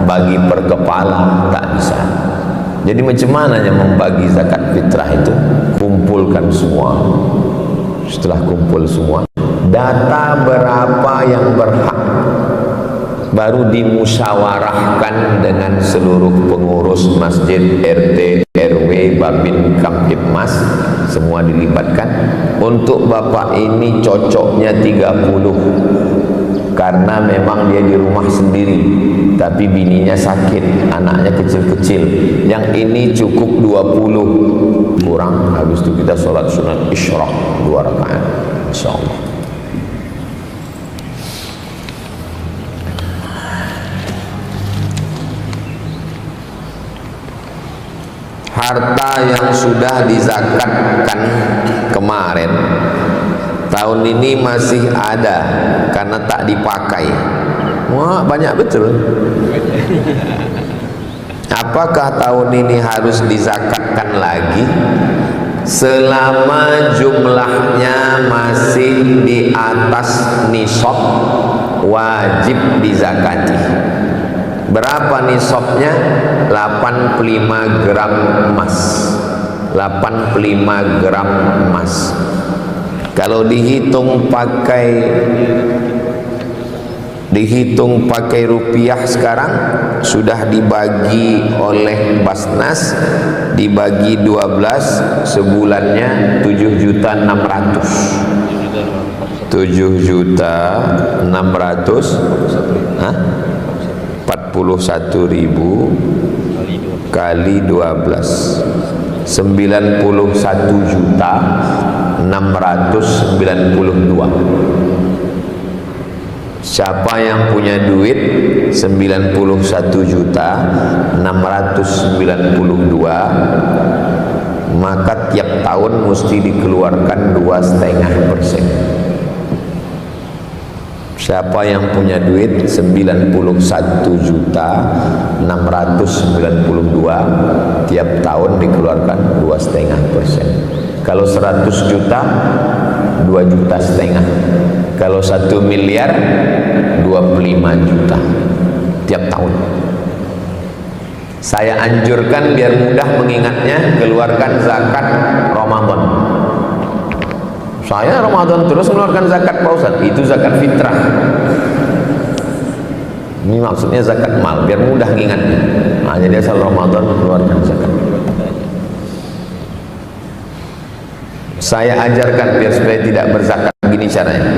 bagi per kepala, tak bisa. Jadi macam mana membagi zakat fitrah itu? Kumpulkan semua. Setelah kumpul semua, data berapa yang berhak, baru dimusyawarahkan dengan seluruh pengurus masjid, RT, RW, Babin Kamtibmas, semua dilibatkan. Untuk bapak ini cocoknya 30, karena memang dia di rumah sendiri, tapi bininya sakit, anaknya kecil-kecil. Yang ini cukup 20 kurang. Habis itu kita sholat sunat isyraq 2 rakaat, insyaallah. Harta yang sudah dizakatkan kemarin, tahun ini masih ada karena tak dipakai. Wah, banyak betul. Apakah tahun ini harus dizakatkan lagi? Selama jumlahnya masih di atas nisab, wajib dizakati. Berapa nisabnya? 85 gram emas. 85 gram emas. Kalau dihitung pakai rupiah sekarang, sudah dibagi oleh Basnas, dibagi 12, sebulannya 7.600.000. 7.600.000, 41.000 kali 12, 91.692.000. Siapa yang punya duit 91.692.000, maka tiap tahun mesti dikeluarkan 2,5%. Siapa yang punya duit 91.692.000, tiap tahun dikeluarkan 2,5%. Kalau 100 juta, 2,5 juta. Kalau 1 miliar, 25 juta tiap tahun. Saya anjurkan biar mudah mengingatnya, keluarkan zakat Ramadan. Saya Ramadan terus mengeluarkan zakat, Pak Ustaz. Itu zakat fitrah. Ini maksudnya zakat mal, biar mudah ingatnya. Nah, jadi asal Ramadan mengeluarkan zakat. Saya ajarkan biar supaya tidak berzakat. Begini caranya.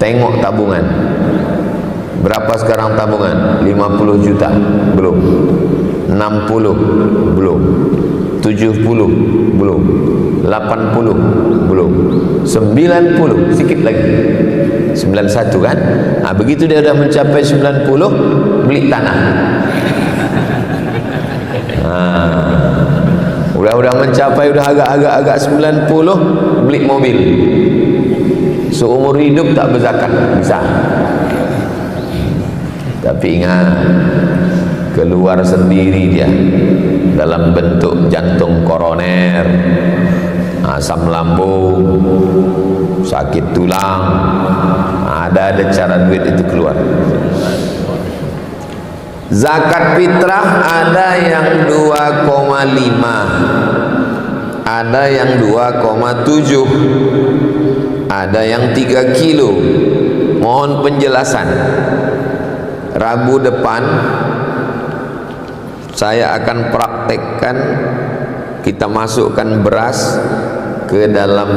Tengok tabungan. Berapa sekarang tabungan? 50 juta? Belum. 60? Belum. 70? Belum. 80? Belum. 90? Sikit lagi. 91 kan? Nah, begitu dia sudah mencapai 90, beli tanah. Udah mencapai, udah agak 90, beli mobil. Seumur hidup tak berzakat, bisa. Tapi ingat, keluar sendiri dia dalam bentuk jantung koroner, asam lambung, sakit tulang, ada cara duit itu keluar. Zakat fitrah ada yang 2,5, ada yang 2,7, ada yang 3 kilo. Mohon penjelasan. Rabu depan saya akan praktekkan, kita masukkan beras ke dalam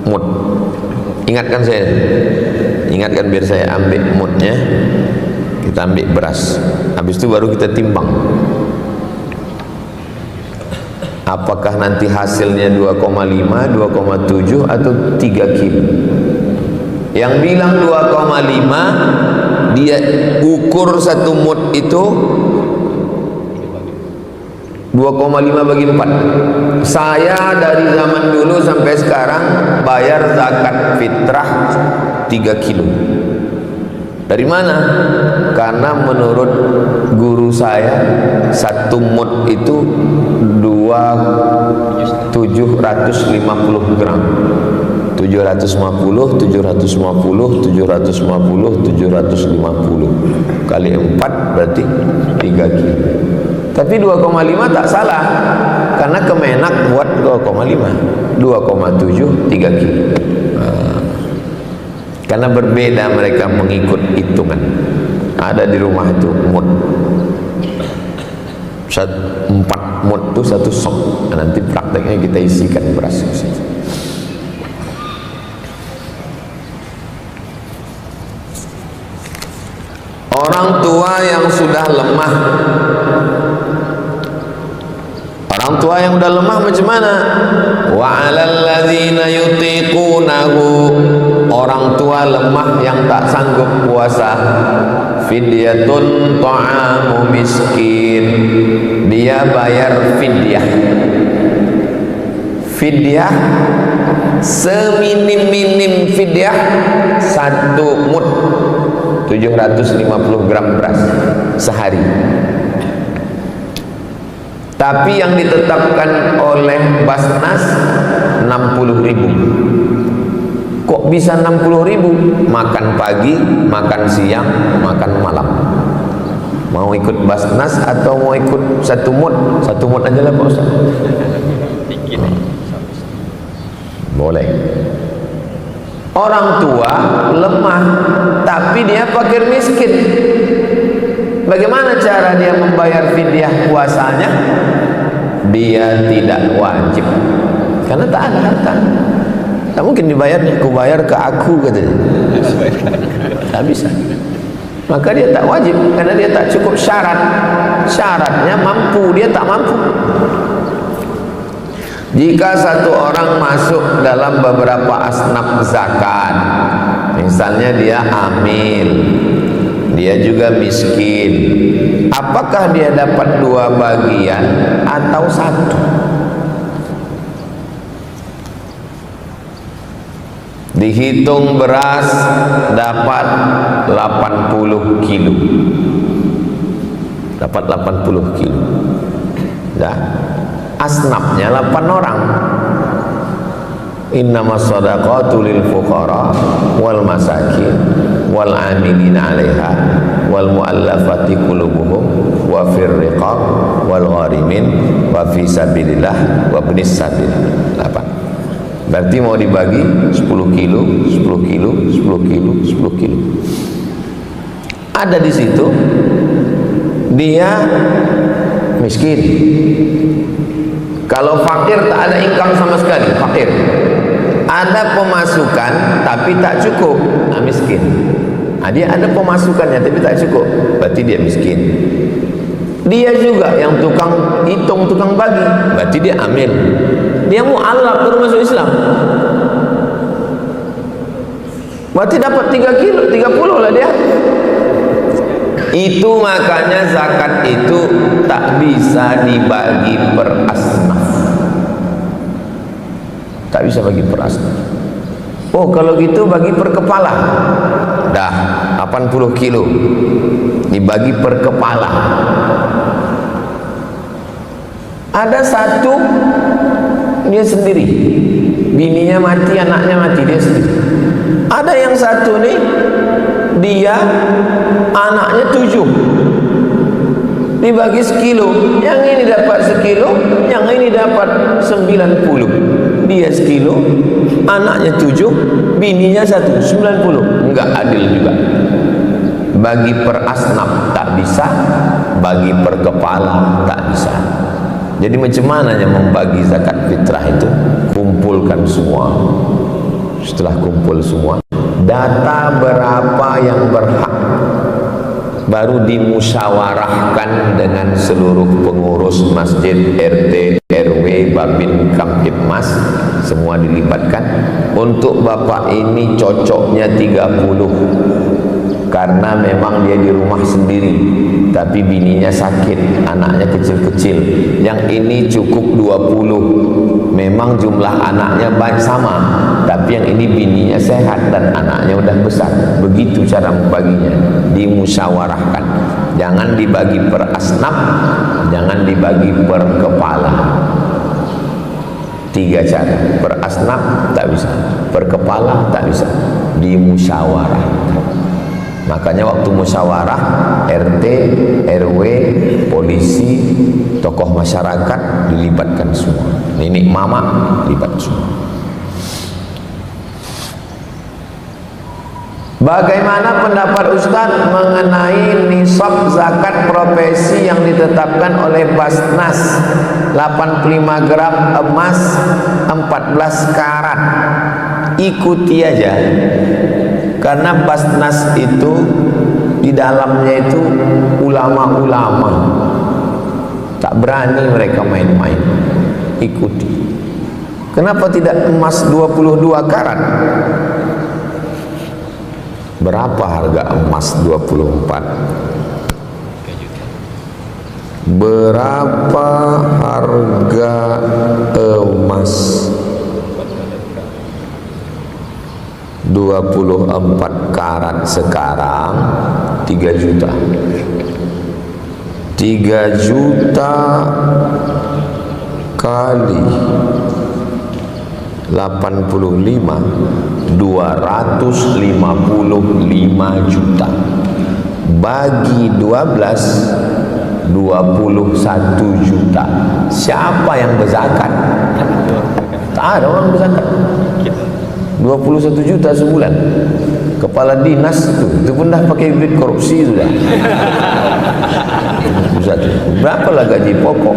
mud. Ingatkan saya, ingatkan biar saya ambil mudnya. Kita ambil beras, habis itu baru kita timbang. Apakah nanti hasilnya 2,5, 2,7 atau 3 kilo? Yang bilang 2,5, dia ukur satu mud itu 2,5 bagi 4. Saya dari zaman dulu sampai sekarang bayar zakat fitrah 3 kilo. Dari mana? Karena menurut guru saya, satu mud itu 750 gram. 750, 750, 750, 750 kali 4 berarti 3 kilo. Tapi 2,5 tak salah, karena Kemenak buat 2,5, 2,7 3 kilo. Karena berbeda mereka mengikut hitungan. Ada di rumah itu mut 4 mut itu 1 sok. Nanti prakteknya kita isikan beras ke situ. Orang tua yang sudah lemah, orang tua yang sudah lemah macam mana? Wa 'alal ladzina yutiqunahu, orang tua lemah yang tak sanggup puasa, fidyatun ta'amu miskin, dia bayar fidyah. Fidyah seminim-minim fidyah 1 mud 750 gram beras sehari. Tapi yang ditetapkan oleh Basnas 60.000. Kok bisa 60.000? Makan pagi, makan siang, makan malam. Mau ikut Basnas atau mau ikut 1 mud? 1 mud aja lah Pak Ustaz. Boleh. Orang tua lemah, tapi dia fakir miskin. Bagaimana cara dia membayar fidyah puasanya? Dia tidak wajib, karena tak ada harta. Tak mungkin dibayarnya. Aku bayar ke aku, katanya. Tak bisa. Maka dia tak wajib, karena dia tak cukup syarat. Syaratnya mampu, dia tak mampu. Jika satu orang masuk dalam beberapa asnaf zakat, misalnya dia hamil, dia juga miskin, apakah dia dapat 2 bagian atau 1? Dihitung beras dapat 80 kilo, dapat 80 kilo. Dah. Asnafnya 8 orang. Innamas shadaqatu lil fuqara wal masakin wal amilina 'alaiha wal muallafati qulubuhum wa fir riqab wal gharimin wa fi sabilillah wa ibnis sabil. 8. Berarti mau dibagi 10 kilo, 10 kilo, 10 kilo, 10 kilo. Ada di situ dia miskin. Kalau fakir tak ada income sama sekali, fakir. Ada pemasukan tapi tak cukup, miskin. Dia ada pemasukannya tapi tak cukup, berarti dia miskin. Dia juga yang tukang hitung, tukang bagi, berarti dia amil. Dia mu'allaf baru masuk Islam, berarti dapat 3 kilo, 30 lah dia. Itu makanya zakat itu tak bisa dibagi per asnaf. Tak bisa bagi per asnaf. Oh, kalau gitu bagi per kepala. Dah 80 kilo dibagi per kepala. Ada satu dia sendiri, bininya mati, anaknya mati, dia sendiri. Ada yang satu nih, dia anaknya 7, dibagi sekilo, yang ini dapat sekilo, yang ini dapat 90. Dia sekilo, anaknya 7, bininya 1, 90. Enggak adil juga. Bagi per asnaf tak bisa, bagi per kepala tak bisa. Jadi macam mana yang membagi zakat fitrah itu? Kumpulkan semua. Setelah kumpul semua, data berapa yang berhak, baru dimusyawarahkan dengan seluruh pengurus masjid, RT, RW, Babin Kamtibmas, semua dilibatkan. Untuk bapak ini cocoknya 30, karena memang dia di rumah sendiri, tapi bininya sakit, anaknya kecil-kecil. Yang ini cukup 20, memang jumlah anaknya banyak sama, tapi yang ini bininya sehat dan anaknya udah besar. Begitu cara membaginya, dimusyawarahkan. Jangan dibagi per asnaf, jangan dibagi per kepala. Tiga cara. Per asnaf tak bisa, per kepala tak bisa, di musyawarah. Makanya waktu musyawarah RT, RW, polisi, tokoh masyarakat dilibatkan semua. Nenek mama libat semua. Bagaimana pendapat Ustaz mengenai nisab zakat profesi yang ditetapkan oleh Basnas 85 gram emas 14 karat? Ikuti aja, karena Basnas itu di dalamnya itu ulama-ulama, tak berani mereka main-main. Ikuti. Kenapa tidak emas 22 karat? Berapa harga emas 24? Berapa harga emas 24 karat sekarang? 3 juta. 3 juta kali 85, 255 juta. Bagi 12, 21 juta. Siapa yang berzakat? Tak ada orang berzakat. 21 juta sebulan. Kepala dinas itu pun dah pakai duit korupsi sudah. Berapa gaji pokok?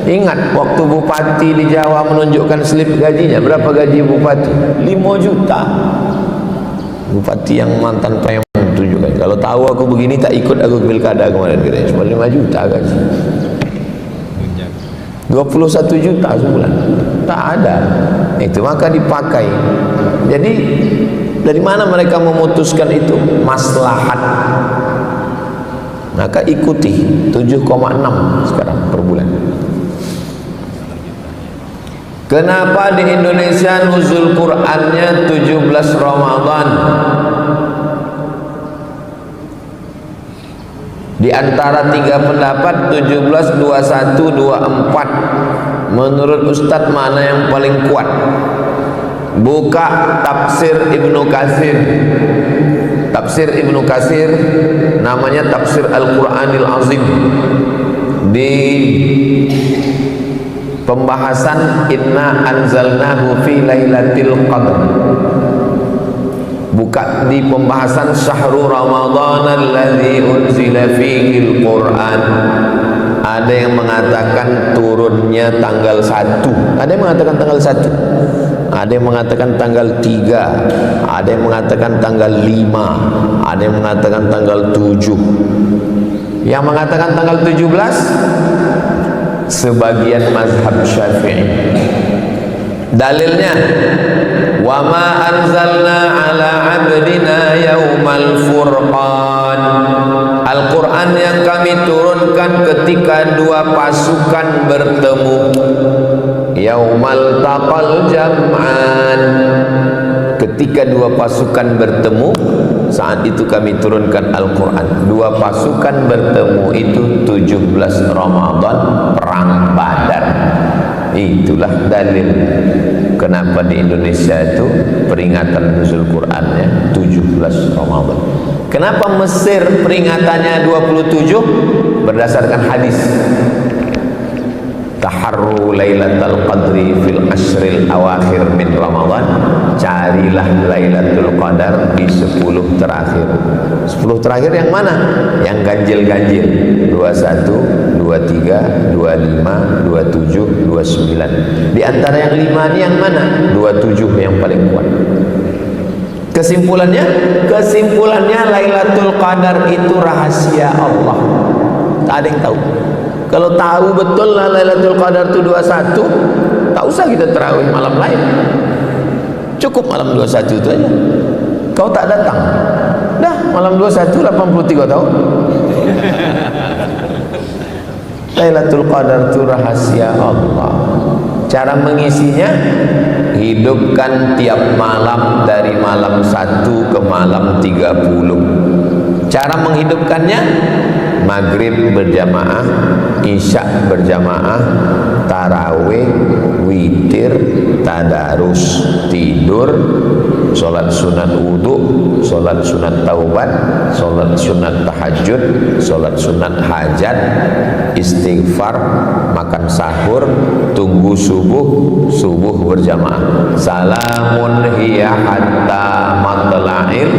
Ingat waktu bupati di Jawa menunjukkan slip gajinya, berapa gaji bupati? 5 juta. Bupati yang mantan PM tunjukkan. Kalau tahu aku begini tak ikut aku pilkada kemarin, katanya cuma 5 juta gaji. 21 juta sebulan. Tak ada. Itu maka dipakai. Jadi dari mana mereka memutuskan itu? Maslahat. Maka ikuti 7,6 sekarang per bulan. Kenapa di Indonesia nuzul Qur'annya 17 Ramadan? Di antara 3 pendapat 17, 21, 24. Menurut Ustadz mana yang paling kuat? Buka tafsir Ibnu Katsir. Tafsir Ibnu Katsir namanya Tafsir Al-Qur'anil Azim. Di pembahasan Inna anzalnahu fi lailatul qadr. Buka di pembahasan Syahrul Ramadan alladzi unzila fihi al-Qur'an. Ada yang mengatakan turunnya tanggal 1, ada yang mengatakan tanggal 1, ada yang mengatakan tanggal 3, ada yang mengatakan tanggal 5, ada yang mengatakan tanggal 7. Yang mengatakan tanggal 17 sebagian mazhab Syafi'i. Dalilnya wa ma anzalna ala abdina yaumal furqan. Al-Quran yang kami turunkan ketika 2 pasukan bertemu. Yaumal taqal jam'an. Ketika 2 pasukan bertemu, saat itu kami turunkan Al-Quran. 2 pasukan bertemu itu 17 Ramadan, perang Badar. Itulah dalil kenapa di Indonesia itu peringatan nuzul Qur'annya 17 Ramadan. Kenapa Mesir peringatannya 27? Berdasarkan hadis. Taharru lailatul qadri fil ashril awakhir min Ramadan. Carilah Lailatul Qadar di 10 terakhir. 10 terakhir yang mana? Yang ganjil-ganjil. 21, 23, 25, 27, 29. Di antara yang 5 ini yang mana? 27 yang paling kuat. Kesimpulannya? Kesimpulannya Lailatul Qadar itu rahasia Allah. Tak ada yang tahu. Kalau tahu betul lah Lailatul Qadar itu 21, tak usah kita tarawih malam lain. Cukup malam 21 itu aja. Kau tak datang, dah malam 21 83 tahun. Lailatul Qadar itu rahasia Allah. Cara mengisinya, hidupkan tiap malam dari malam 1 ke malam 30. Cara menghidupkannya, maghrib berjamaah, isya berjamaah, tarawih, witir, tadarus, tidur, sholat sunat wudu, sholat sunat taubat, sholat sunat tahajud, sholat sunat hajat, istighfar, makan sahur, tunggu subuh, subuh berjamaah. Salamun hiya hatta matla'il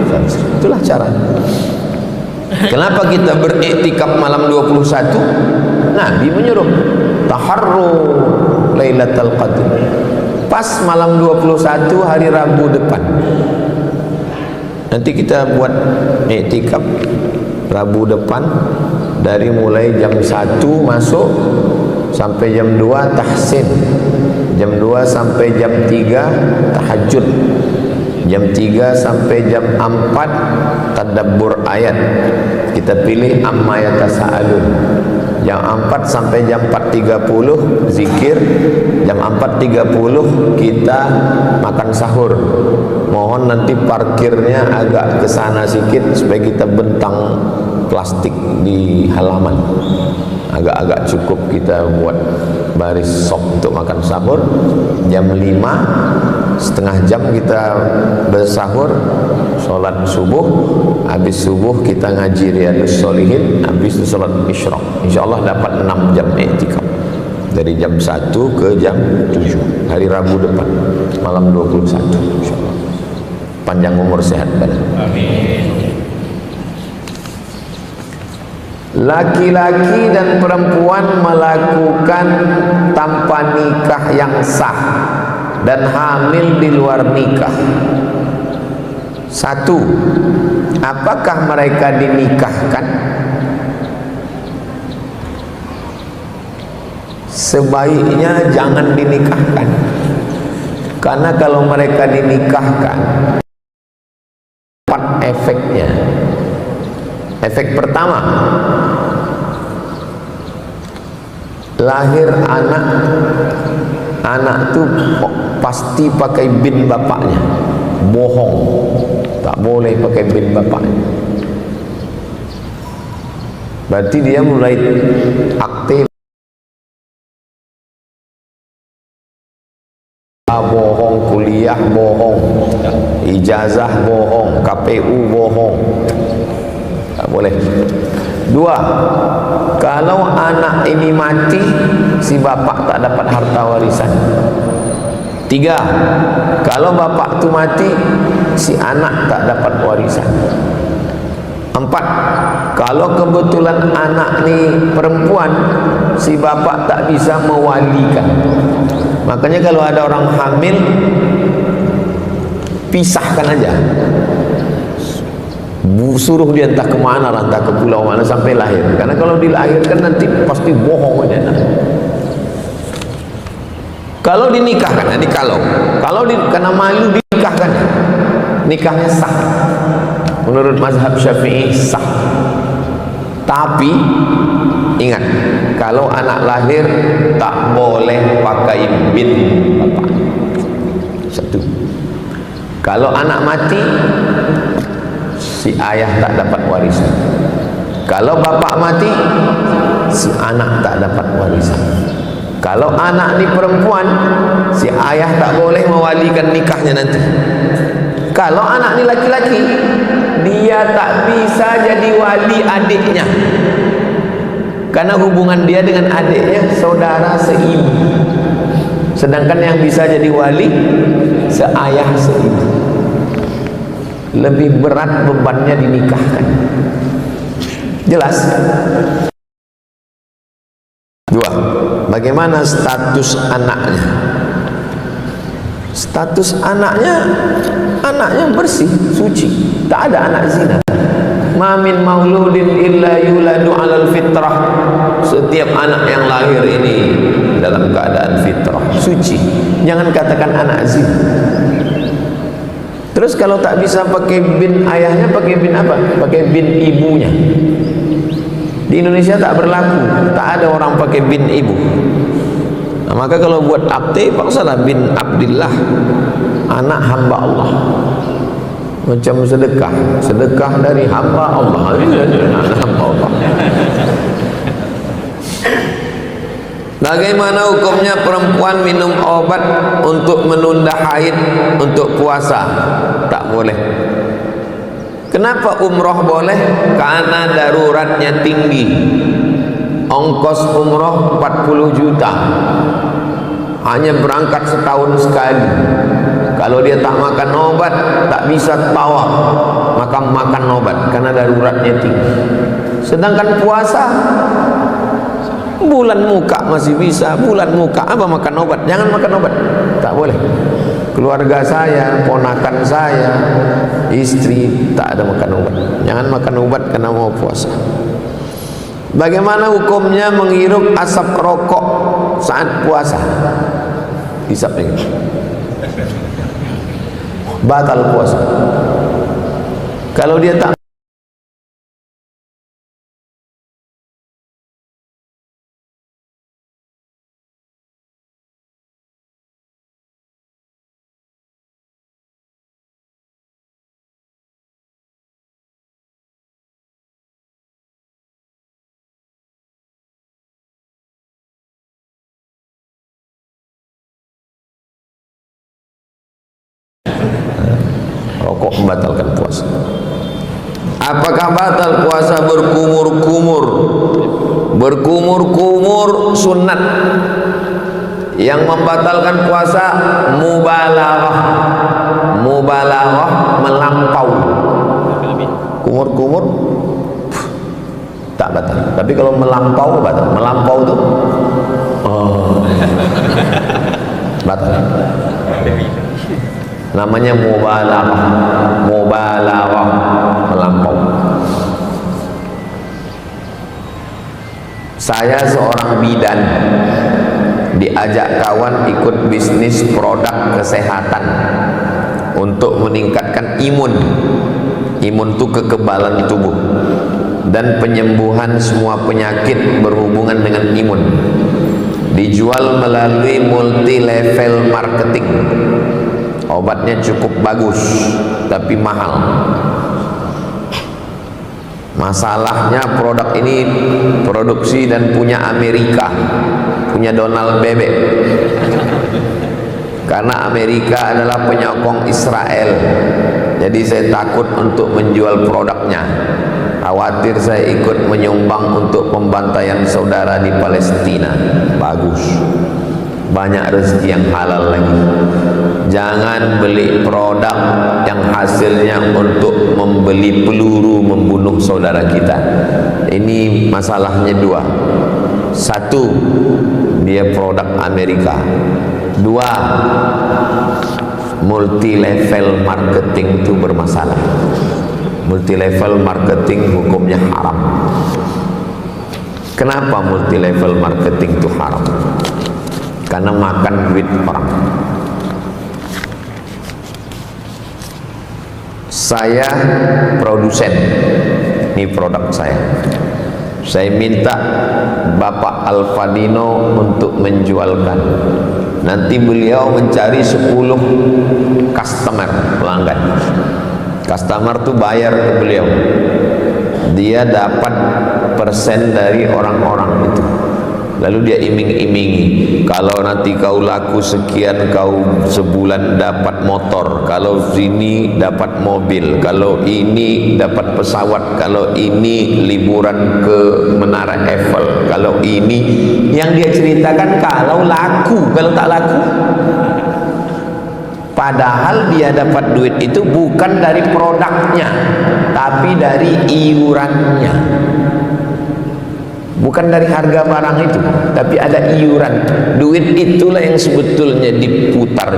fajr. Itulah cara. Kenapa kita beriktikaf malam 21? Nabi menyuruh taharru Lailatul Qadr. Pas malam 21 hari Rabu depan. Nanti kita buat iktikaf Rabu depan dari mulai jam 1 masuk sampai jam 2 tahsin, jam 2 sampai jam 3 tahajud, jam 3 sampai jam 4 tadabbur ayat. Kita pilih amma yatasaalun. Jam 4 sampai jam 4.30 zikir, jam 4.30 kita makan sahur. Mohon nanti parkirnya agak ke sana sedikit supaya kita bentang plastik di halaman. Agak-agak cukup kita buat baris sop untuk makan sahur. Jam 5 setengah jam kita bersahur, sholat subuh. Habis subuh kita ngaji Riyadhus Shalihin, habis itu sholat isyraq. InsyaAllah dapat 6 jam iktikaf dari jam 1 ke jam 7 hari Rabu depan malam 21 insyaAllah. Panjang umur, sehat badan. Amin. Laki-laki dan perempuan melakukan tanpa nikah yang sah dan hamil di luar nikah. Satu, apakah mereka dinikahkan? Sebaiknya jangan dinikahkan, karena kalau mereka dinikahkan, empat efeknya. Efek pertama, lahir anak tuh pasti pakai bin bapaknya. Bohong, tak boleh pakai bin bapaknya. Berarti dia mulai aktif bohong, kuliah bohong, ijazah bohong, KPU bohong. Tak boleh. Dua, kalau anak ini mati, si bapak tak dapat harta warisan. Tiga, kalau bapak tu mati, si anak tak dapat warisan. Empat, kalau kebetulan anak ni perempuan, si bapak tak bisa mewalikan. Makanya kalau ada orang hamil, pisahkan aja. Suruh dia entah ke mana, entah ke pulau mana sampai lahir. Karena kalau dilahirkan nanti pasti bohong aja. Kalau dinikahkan, nanti kalau karena malu dinikahkan, nikahnya sah. Menurut mazhab Syafi'i sah. Tapi ingat, kalau anak lahir tak boleh pakai bin bapak. Satu. Kalau anak mati, si ayah tak dapat warisan. Kalau bapak mati, si anak tak dapat warisan. Kalau anak ni perempuan, si ayah tak boleh mewalikan nikahnya nanti. Kalau anak ni laki-laki, dia tak bisa jadi wali adiknya, karena hubungan dia dengan adiknya saudara seibu. Sedangkan yang bisa jadi wali seayah seibu. Lebih berat bebannya dinikahkan. Jelas? Dua, bagaimana status anaknya? Status anaknya bersih, suci, tak ada anak zina. Ma min mauludin illa yuladu alal fitrah. Setiap anak yang lahir ini dalam keadaan fitrah, suci. Jangan katakan anak zina. Terus kalau tak bisa pakai bin ayahnya, pakai bin apa? Pakai bin ibunya. Di Indonesia tak berlaku, tak ada orang pakai bin ibu. Nah, maka kalau buat akte, paksalah bin Abdillah, anak hamba Allah. Macam sedekah dari hamba Allah. Anak hamba Allah. Bagaimana hukumnya perempuan minum obat untuk menunda haid untuk puasa? Tak boleh. Kenapa umroh boleh? Karena daruratnya tinggi. Ongkos umroh 40 juta. Hanya berangkat setahun sekali. Kalau dia tak makan obat, tak bisa tawaf, maka makan obat karena daruratnya tinggi. Sedangkan puasa, bulan muka masih bisa, bulan muka apa makan obat? Jangan makan obat, tak boleh. Keluarga saya, ponakan saya, istri tak ada makan obat. Jangan makan obat karena mau puasa. Bagaimana hukumnya menghirup asap rokok saat puasa? Hisap ini. Batal puasa. Kalau dia tak rokok membatalkan puasa. Apakah batal puasa berkumur-kumur? Berkumur-kumur sunat. Yang membatalkan puasa mubalaghah. Mubalaghah melampau. Kumur-kumur tak batal. Tapi kalau melampau batal. Melampau itu batal. Namanya mubalaghah. Mubalaghah melampau. Saya seorang bidan, diajak kawan ikut bisnis produk kesehatan untuk meningkatkan imun. Imun itu kekebalan tubuh dan penyembuhan semua penyakit berhubungan dengan imun. Dijual melalui multi level marketing. Obatnya cukup bagus tapi mahal. Masalahnya produk ini produksi dan punya Amerika, punya Donald Bebek. Karena Amerika adalah penyokong Israel, jadi saya takut untuk menjual produknya. Khawatir saya ikut menyumbang untuk pembantaian saudara di Palestina. Bagus, banyak rezeki yang halal lagi. Jangan beli produk yang hasilnya untuk membeli peluru membunuh saudara kita. Ini masalahnya dua. Satu, dia produk Amerika. Dua, multi level marketing itu bermasalah. Multi level marketing hukumnya haram. Kenapa multi level marketing itu haram? Karena makan duit orang. Saya produsen, ini produk saya. Saya minta Bapak Alfadino untuk menjualkan. Nanti beliau mencari 10 customer, pelanggan. Customer tuh bayar ke beliau. Dia dapat persen dari orang-orang itu. Lalu dia iming-imingi, kalau nanti kau laku sekian, kau sebulan dapat motor, kalau sini dapat mobil, kalau ini dapat pesawat, kalau ini liburan ke Menara Eiffel, kalau ini yang dia ceritakan kalau laku, kalau tak laku. Padahal dia dapat duit itu bukan dari produknya, tapi dari iurannya. Bukan dari harga barang itu, tapi ada iuran. Duit itulah yang sebetulnya diputar.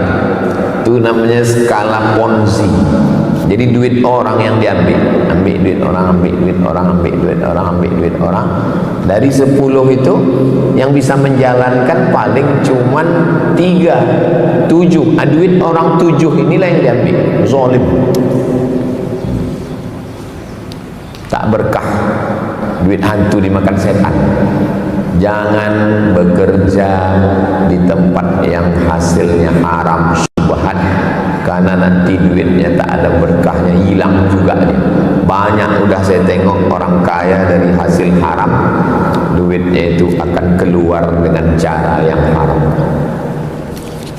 Itu namanya skala Ponzi. Jadi duit orang yang diambil, ambil duit orang, ambil duit orang, ambil duit orang, ambil duit orang. Dari 10 itu yang bisa menjalankan paling cuman 3, 7. Duit orang 7 inilah yang diambil. Zalim. Tak berkah. Duit hantu dimakan setan. Jangan bekerja di tempat yang hasilnya haram syubhat, karena nanti duitnya tak ada berkahnya, hilang juga dia. Banyak udah saya tengok orang kaya dari hasil haram, duitnya itu akan keluar dengan cara yang haram.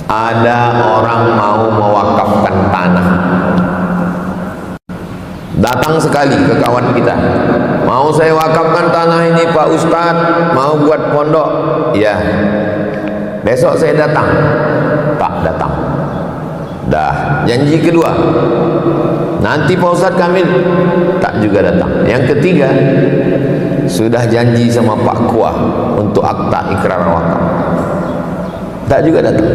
Ada orang mau mewakafkan tanah, datang sekali ke kawan kita, mau saya wakafkan tanah ini Pak Ustadz, mau buat pondok. Ya, besok saya datang. Tak datang. Dah janji kedua, nanti Pak Ustadz Kamil, tak juga datang. Yang ketiga, sudah janji sama Pak Kuah untuk akta ikrar wakaf, tak juga datang.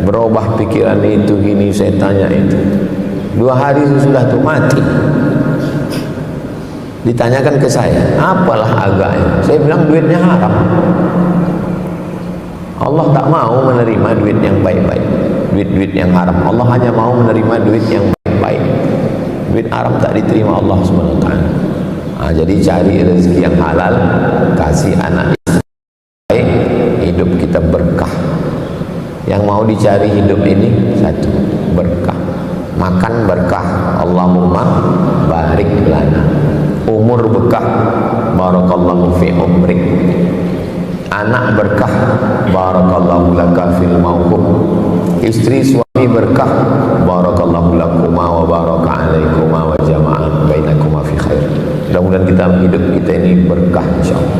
Berubah pikiran itu gini, saya tanya itu. 2 hari sudah tuh mati. Ditanyakan ke saya, apalah agaknya? Saya bilang duitnya haram. Allah tak mau menerima duit yang baik-baik, duit-duit yang haram. Allah hanya mau menerima duit yang baik-baik. Duit haram tak diterima Allah SWT. Jadi cari rezeki yang halal, kasih anak baik, hidup kita berkah. Yang mau dicari hidup ini satu, berkah. Makan berkah, Allahumma barik lana. Umur berkah, barakallahu fi umrik. Anak berkah, barakallahu laka fil mauhub. Istri suami berkah, barakallahu lakuma wa baraka alaikuma wa jama'an bainakuma fi khair. Mudah-mudahan kita hidup kita ini berkah insyaallah.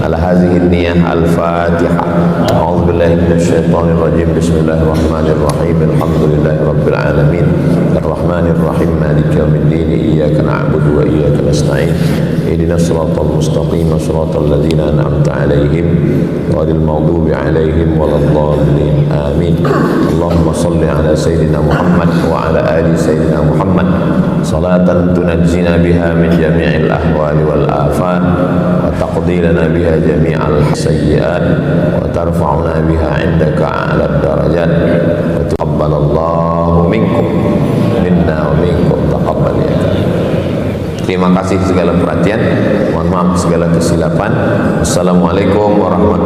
Ala hadhihi niyah al-Fatihah. A'udzu billahi minasyaitonir rajim. Bismillahirrahmanirrahim. Alhamdulillahi rabbil alamin. Arrahmanir rahim. Maliki yaumiddin. Iyyaka na'budu wa iyyaka nasta'in. Ihdinas siratal mustaqim, siratal ladzina an'amta 'alaihim ghairil maghdubi 'alaihim waladdallin. Amin. Allahumma shalli ala sayyidina Muhammad wa ala ali sayyidina Muhammad salatan tunajjina biha min jami'il ahwali wal afat wa taqdi lana biha jami'al sayyi'at wa tarfa'una biha 'indaka 'ala darajat wa taqabbalallahu minkum minna wa minkum taqabbal ya karim. Terima kasih segala perhatian, mohon maaf segala kesilapan. Assalamualaikum warahmatullahi wabarakatuh.